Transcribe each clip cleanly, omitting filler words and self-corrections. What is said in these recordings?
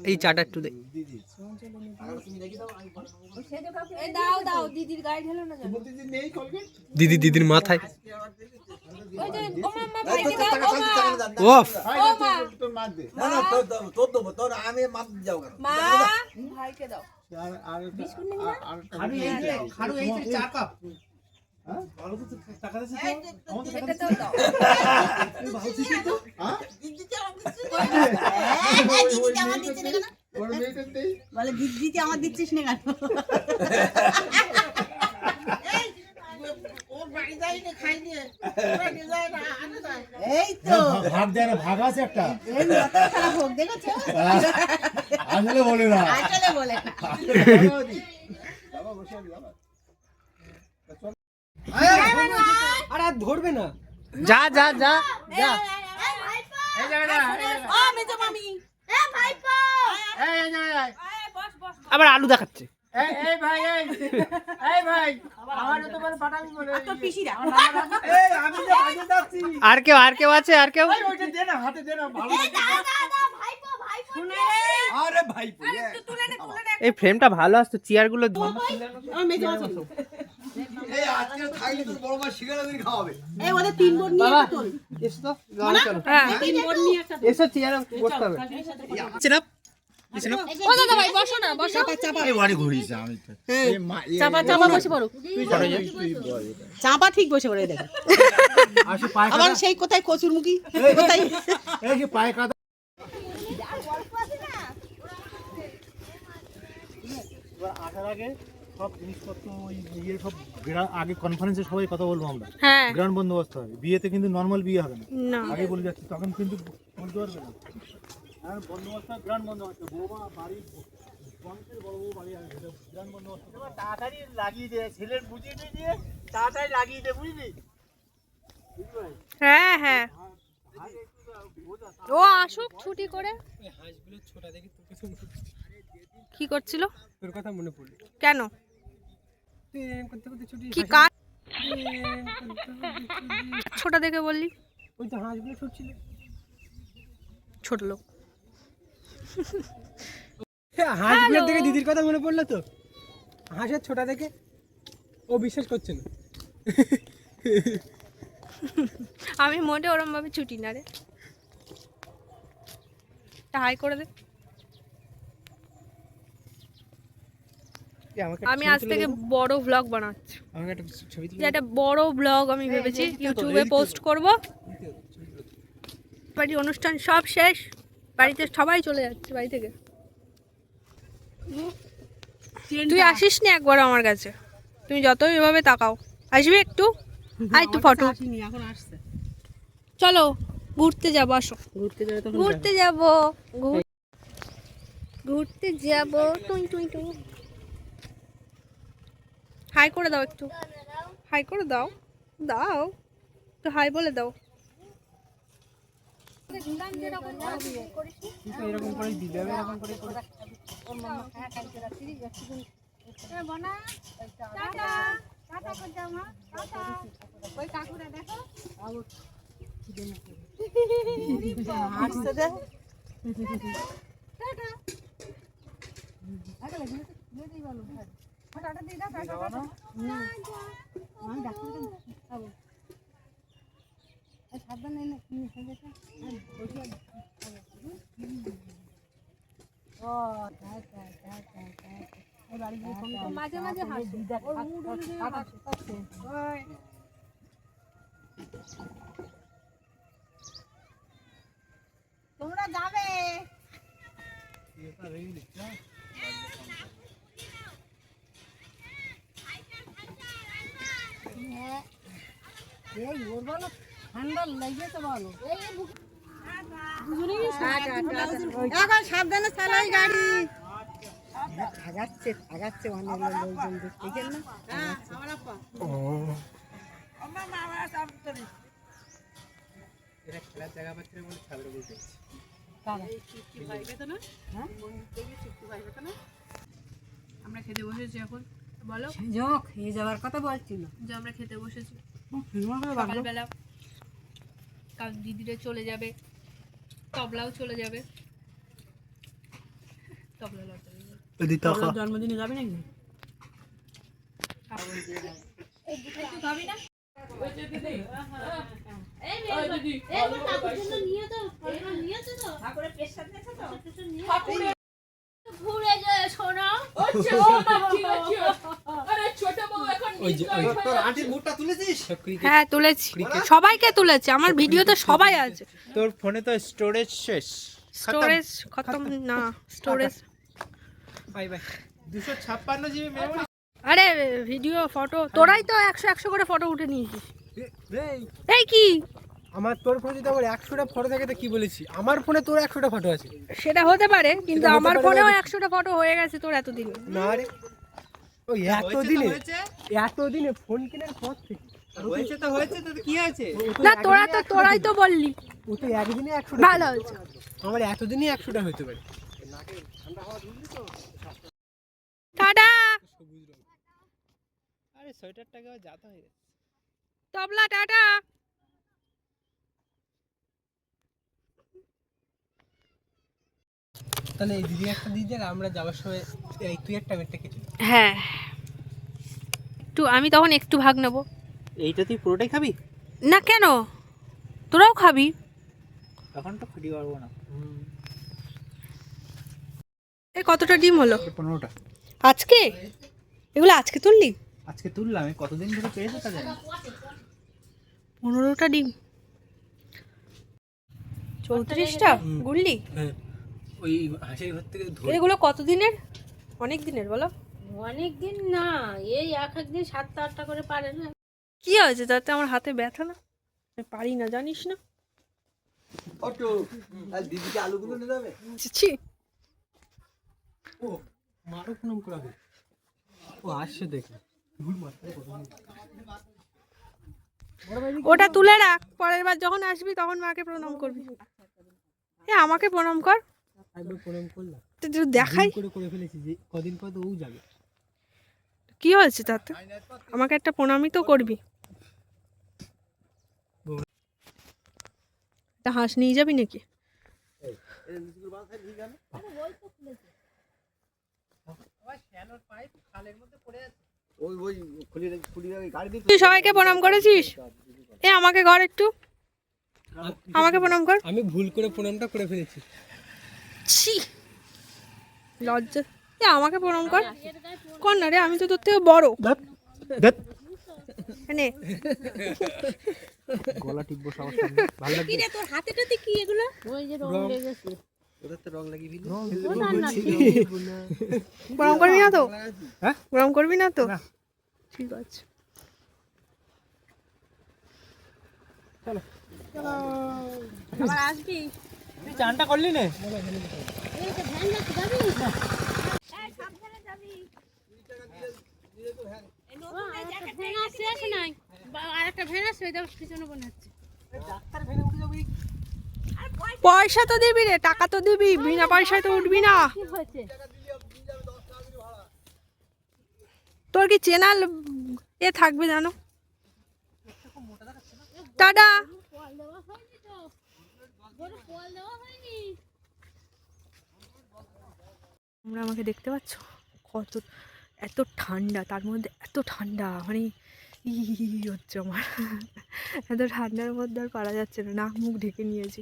এই চাটা একটু দে। দিদি দিদির মাথায় বলে দিদি আমার দিচ্ছিস না কেন? এই তো ভাগ দেয় না, ভাগ আছে একটা। ভোগ দেখেছো? আসলে বলে না, আসলে বলে না। আর ধরবে না। যা যা যা যা। আবার আলু দেখাচ্ছে। আর কেউ আছে? আর কেউ? এই ফ্রেমটা ভালো আসতো, চেয়ার গুলো চাপা ঠিক বসে পড়ে দেখো। আবার সেই কোথায় কচুরমুখী কোথায় পায়ে কাদা। আসার আগে সব জিনিসপত্র ওই ইয়ে সব আগে কনফারেন্সে সবাই কথা বলবো আমরা। গ্রাউন্ড বন্দোবস্ত হবে, বিয়েতে কিন্তু নর্মাল বিয়ে হবে না, আগে বলে যাচ্ছি, তখন কিন্তু বলতে পারবে না। আর বন্দোবস্ত গ্রাউন্ড বন্দোবস্ত, বৌমা বাড়ি বংশের বড় বউ বাড়ি আসবে, গ্রাউন্ড বন্দোবস্ত তাড়াতাড়ি লাগিয়ে দে, ছেলের বুঝিয়ে দিয়ে তাড়াতাড়ি লাগিয়ে দে, বুঝলি? হ্যাঁ হ্যাঁ, ও আসুক ছুটি করে। কি করছিল? তোর কথা মনে পড়লো। কেন? কি কাজ? ছোট দেখে বললি? ওই তো হাঁসগুলো ছুটছিল। ছোট লোক। হাঁসগুলো দেখে দিদির কথা মনে পড়লো তো। হাঁসের ছোটা দেখে ও বিশ্বাস করছে না। আমি মোটে ওরম ভাবে ছুটি না রে। হাই করে দে। আমি আজ থেকে বড় ব্লগ বানাচ্ছি। একটা বড় ব্লগ আমি ভেবেছি ইউটিউবে পোস্ট করব। বাড়ির অনুষ্ঠান সব শেষ, বাড়িতে সবাই চলে যাচ্ছে বাড়ি থেকে। তুই আসিস নি একবার আমার কাছে, তুমি যতই এভাবে তাকাও। আসবি একটু? আর একটু ফটো। চলো ঘুরতে যাবো, আসো। ঘুরতে যাবো, ঘুরতে যাবো। টুই টুই টুই। হাই করে দাও একটু, হাই করে দাও, দাও তো, হাই বলে দাও। এরকম করে দিলে এরকম করে মাঝে মাঝে তোমরা যাবে। ঠান্ডা লেগেছে বলো। এখন সাবধানে চালাই গাড়ি। আগাচ্ছে আগাচ্ছে অনেক লোকজন দেখেন না। খেলার জায়গা পাচ্ছে বলে ছাগল বলতে আমরা খেতে বসেছি এখন। বলো খেয়ে যাওয়ার কথা বলছিল যে আমরা খেতে বসেছি সকালবেলা। কারণ দিদিরে চলে যাবে, তবলাও চলে যাবে। তবলা তোর জন্মদিনে যাবি নাকি? খাবি না? ঘুরে যায় শোনা। হ্যাঁ তুলেছি, সবাইকে তুলেছি, আমার ভিডিওতে সবাই আছে। তোর ফোনে তো স্টোরেজ শেষ। স্টোরেজ খতম না, storage bye bye. 256 GB memory. আরে ভিডিও ফটো তোরাই তো 100 করে ফটো উঠে নিয়েছিস। এই কি আমার তোর ফোনে যদি আমার 100টা ফটো থাকে তো কি বলেছি, আমার ফোনে তোর 100টা ফটো আছে। সেটা হতে পারে, কিন্তু সেটা হতে আমার পারে ফোনেও মানে- 100টা ফটো হয়ে গেছে তোর এতদিনে। না রে, ওই এতদিনে ফোন কেনার পর থেকে হয়েছে তো হয়েছে, তো কি আছে? না তোরাই তো বললি ও তো একদিনে 100টা। ভালো হয়েছে। আমার এতদিনে 100টা হতে পারে। টাটা। আরে সোয়েটারটাকে যাতা হয়ে গেছে। তবলা টাটা। তাহলে এই দিদি একটা দিদি আর আমরা যাওয়ার সময় এই তুই একটা মেটটা কিছু। হ্যাঁ আমি তখন একটু ভাগ নেব। এইটা তুই পুরোটাই খাবি? না কেন, তোরাও খাবি। এখন তো খাটি পারবো না। এই কতটা ডিম হলো? 15টা। আজকে এগুলো আজকে তুললি? আজকে তুললাম, কতদিন ধরে পেয়েছে তা জানি। 15টা ডিম, 34টা গুললি। হ্যাঁ, ওই হাসির ঘর থেকে ধরে এগুলো কতদিনের? অনেক দিনের বলো। অনেক দিন না, এই একদিন 7-8টা করে পারে না। কি হয়েছে তাতে? আমার হাতে ব্যথা না? আমি পারি না জানিস না? দিদিকে আলুগুলো নিয়ে যাবে। ছি, ও মারও প্রণাম করা হবে। ও আসছে দেখে ওটা তুলে রাখ, পরের বার যখন আসবি তখন মাকে প্রণাম করবি। আমাকে প্রণাম কর। একবার প্রণাম করলাম, তো দেখাই করে ফেলেছি যে কদিন পর তো ও যাবে। কি হয়েছে তাতে? আমাকে একটা প্রণামই তো করবি। তা হাঁস নিয়ে যাবি নাকি? তুই সবাইকে প্রণাম করেছিস? আমাকে কর একটু, আমাকে প্রণাম কর। আমি ভুল করে প্রণামটা করে ফেলেছি। ছি, লজ্জা। আমাকে প্রণাম কর। কর না রে, আমি তো তোর থেকে বড়। নে গলা টিপবো সবার সামনে। ভালো লাগবে? কি রে তোর হাতেটাতে কি এগুলো? ওই যে রং লেগেছে। ওদের তো রং লাগিয়ে দিলি। প্রণাম করবি না তো? হ্যাঁ? প্রণাম করবি না তো? না। ঠিক আছে। আবার আসবি? তুই চানটা করলি না? এই তো ভ্যান যাচ্ছে, যাবি? সাবধানে যাবি। ভ্যান আসছে, আসে নাই। আর একটা ভ্যান আসছে, ওই দেখো পিছনে মনে হচ্ছে। পয়সা তো দিবি রে, টাকা তো দিবি, বিনা পয়সায় তো উঠবি না। কি হয়েছে? তোর কি চ্যানেল থাকবে জানো? টাটা। কল দেওয়া হয়নি তো, কল দেওয়া হয়নি। তোমরা আমাকে দেখতে পাচ্ছ? কত এত ঠান্ডা, তার মধ্যে এত ঠান্ডা, মানে হচ্ছে আমার। এত ঠান্ডার মধ্যে আর পারা যাচ্ছে না, নাক মুখ ঢেকে নিয়েছি।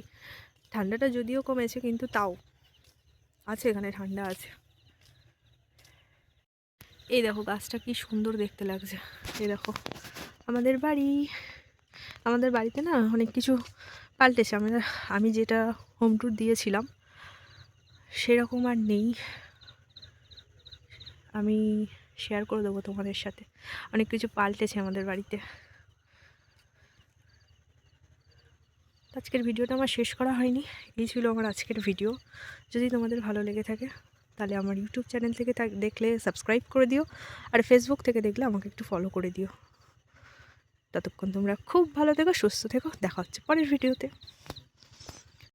ঠান্ডাটা যদিও কমেছে কিন্তু তাও আছে, এখানে ঠান্ডা আছে। এই দেখো গাছটা কি সুন্দর দেখতে লাগছে। এই দেখো আমাদের বাড়ি, আমাদের বাড়িতে না অনেক কিছু পাল্টেছে। আমি যেটা হোম ট্যুর দিয়েছিলাম সেরকম আর নেই। আমি শেয়ার করে দেবো তোমাদের সাথে, অনেক কিছু পাল্টেছে আমাদের বাড়িতে। আজকের ভিডিওটা আমার শেষ করা হয়নি, এই ছিল আমার আজকের ভিডিও। যদি তোমাদের ভালো লেগে থাকে তাহলে আমার ইউটিউব চ্যানেল থেকে দেখলে সাবস্ক্রাইব করে দিও, আর ফেসবুক থেকে দেখলে আমাকে একটু ফলো করে দিও। ততক্ষণ তোমরা খুব ভালো থেকো, সুস্থ থেকো, দেখা হচ্ছে পরের ভিডিওতে।